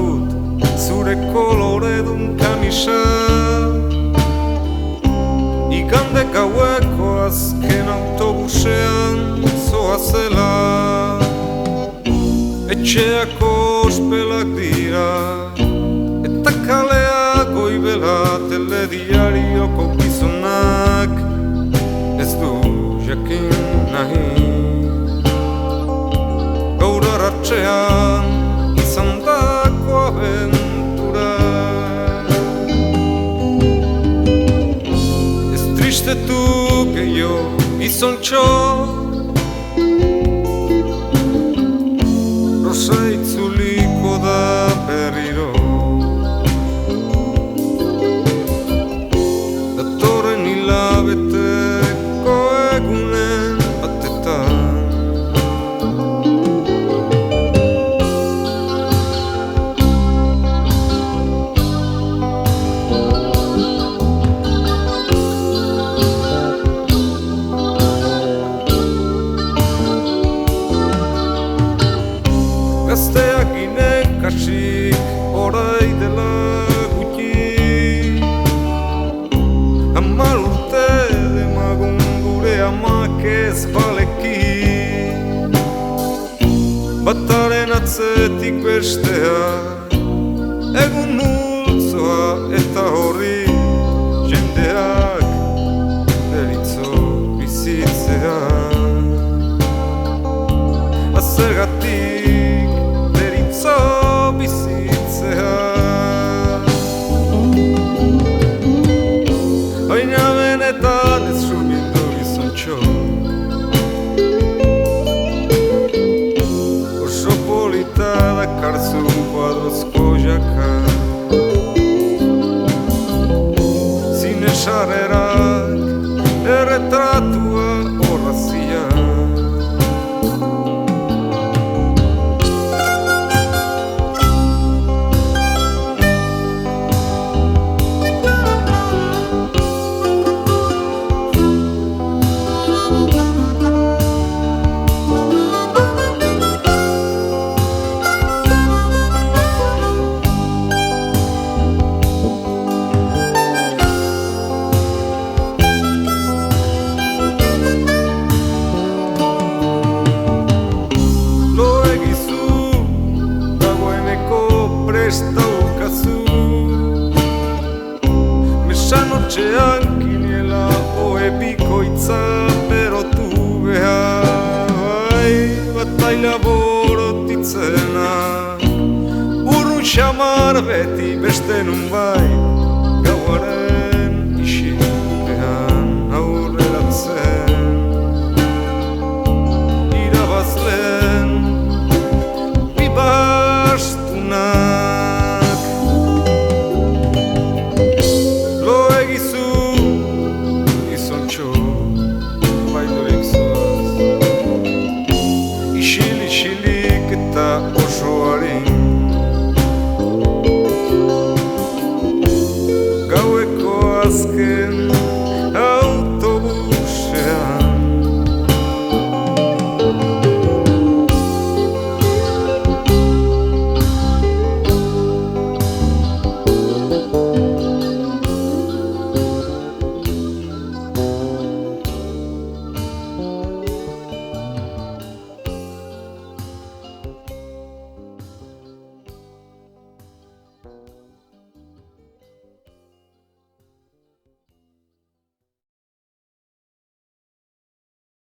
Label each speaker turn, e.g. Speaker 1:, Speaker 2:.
Speaker 1: dut zure koloredun kamisa. Igande gaueko azken autobusean zoazela, etxeak ospelak dira eta kalea goibela, telediarioko gizonak ez du jakin nahi. Gaur arratsean izan dako abentura, ez tristetu gehiago gizontxo, rosa itzuliko da berriro. Datorren hilabeteko egunen batetan, gazteak ginen kasik orai dela gutxi, 10 urte demagun gure amak ez baleki, bataren atzetik bestea egun multzoa eta horri jendeak deritzo bizitzea. Azergatik deritzo bizitzea, baina benetan ez sumindu gizontxo, oso polita dakarzu kuadrozko jaka, zine sarrerak erretratua horrazia. Mesanotxean kiniela ohe bikoitza berotu behar, bataila borotitzenak urrun xamar beti beste nunbait gauaren